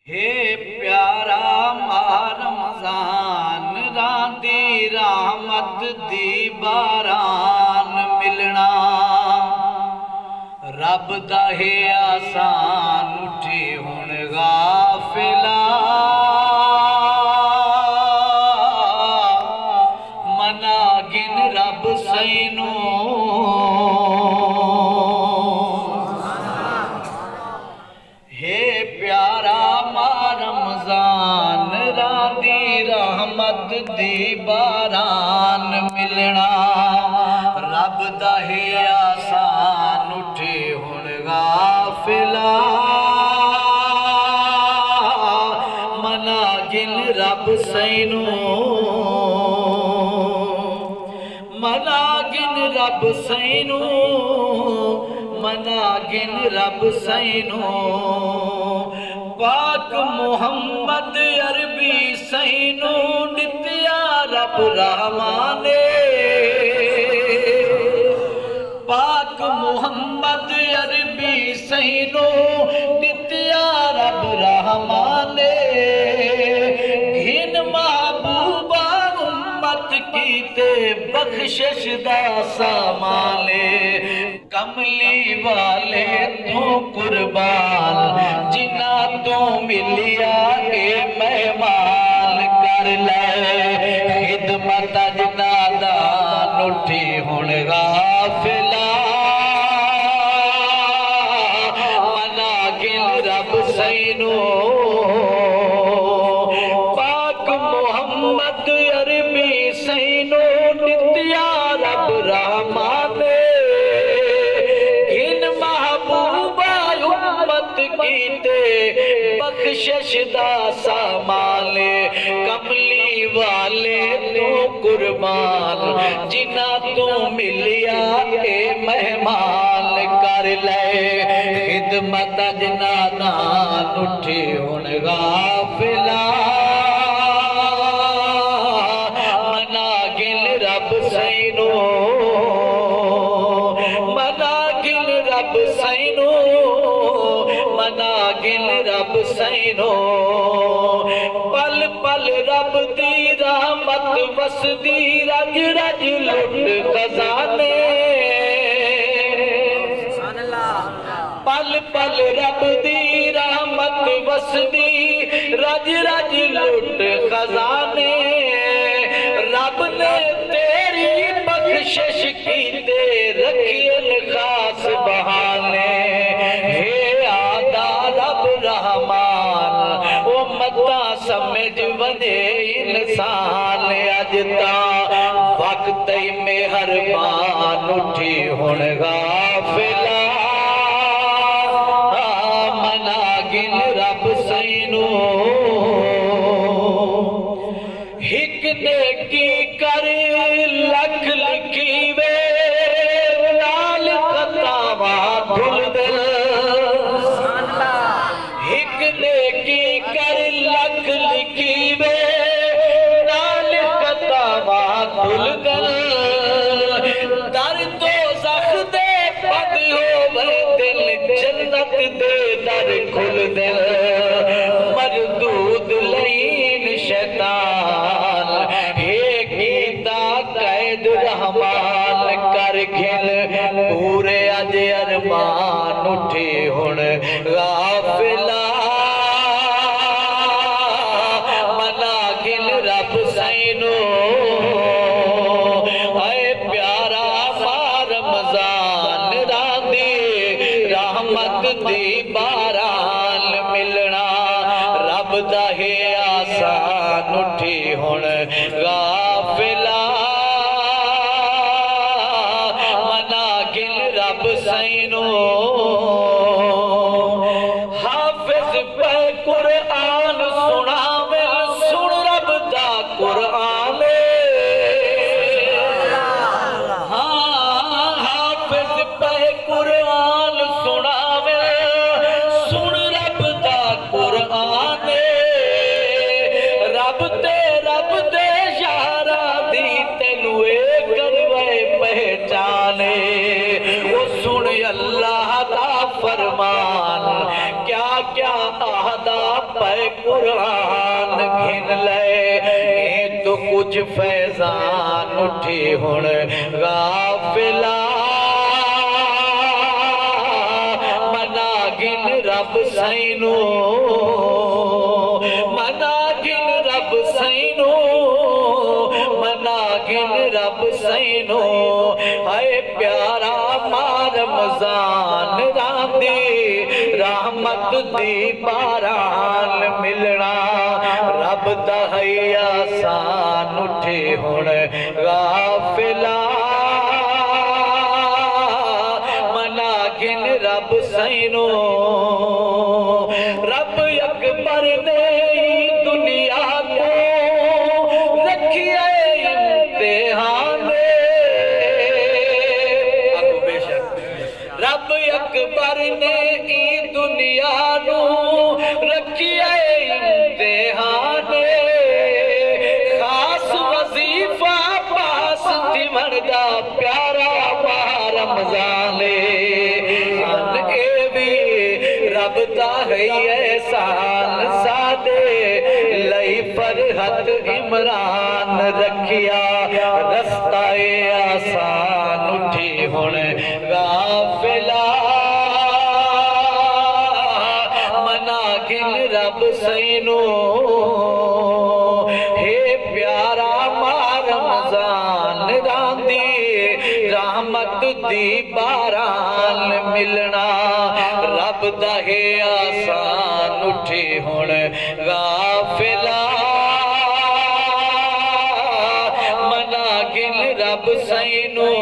हे प्यारा माह रमज़ान रांदी रहमत दी बारान मिलना रब दा है आसान उठी हुण गाफिला मना गिन रब सैनू हे प्यारा माह रमज़ान रांदी रहमत दी बारान मिलना रब दा है आसान उठे हुण गाफिला मना गिन रब सैनू मना गिन रब सैनू मना गिन रब सैनू पाक मुहम्मद अरबी सैनू नित्या रब रहमाने पाक मुहम्मद अरबी सैनू नित्या रब रहमाने घिन महबूबा उम्मत कीते बख्शिश दा सामाने कमली वाले तू कुर्बान जिना तू मिलिया ए मेहमान कर ले खिदमत जना दान उठी हुण गाफिला मना गिन रब सैनू पाक मुहम्मद अरबी सैनू नित्या रब रहमाने कीते बख्शिश दा सामाले कमली वाले तू कुर्बान जिना तू मिलिया ए मेहमान कर ले खिदमत जना दान उठी हुण गाफिला मना गिन रब सैनू मना गिन रब सैनू मना गिन रब सैनू पल पल रब दी रहमत वसदी रज रज लुट खजाने पल पल रब दी रहमत वसदी रज रज लुट खजाने रब ने तेरी बख्शिश कीते रखियन खास बहाने रहमान ओ मता समझ वने इंसान अजता वक्त मेहरबान उठी हुण गाफिला मना गिन रब सैनू हिक ने की कर लख लिखी वे नाल खतावा धुल दिल नेकी कर लख लिखी वे नाल कतावा खुल गल दर तो जख दे बंद होवे दिल जन्नत दे दर खुल दिल मरदूद लईन शैतान हे कीता कैद रहमान कर घिन पूरे अज अरमान उठे हुण गाफिला सैनू है प्यारा माह रमज़ान रांदी रहमत दी बारान मिलना रब दा है आसान उठी हुण गाफिला मना गिन रब सैनू हाफिज पे कुरआन सुनावे कुरआन हाँ हाफिज पे कुरआन सुनावे सुन रब दा कुरआन रब दे शान पे कुरान घिन ले तो कुछ फैजान उठी हुण गाफिला मना गिन रब सैनू मना गिन रब सैनू मना गिन रब सैनू हाय प्यारा मार रमजान रांदी रहमत दी बारान मिलना रब दा है आसान उठे हुण गाफिला मना गिन रब सैनू रब अकबर ने दुनिया को रखिए इम्तिहान रब अकबर ने ई दुनिया नू रखिए इम्तिहान खास वजीफा पास थिवण दा प्यारा रमजान ए भी रब दा है एहसान सादे लई फरहत इमरान रखिया रस्ता आसान उठी हुण गाफिला मना गिन रब सैनू हे प्यारा मार रमजान रांदी रहमत दी बारान मिलना रब दा है आसान उठी हुण गाफिला मना गिन रब सैनू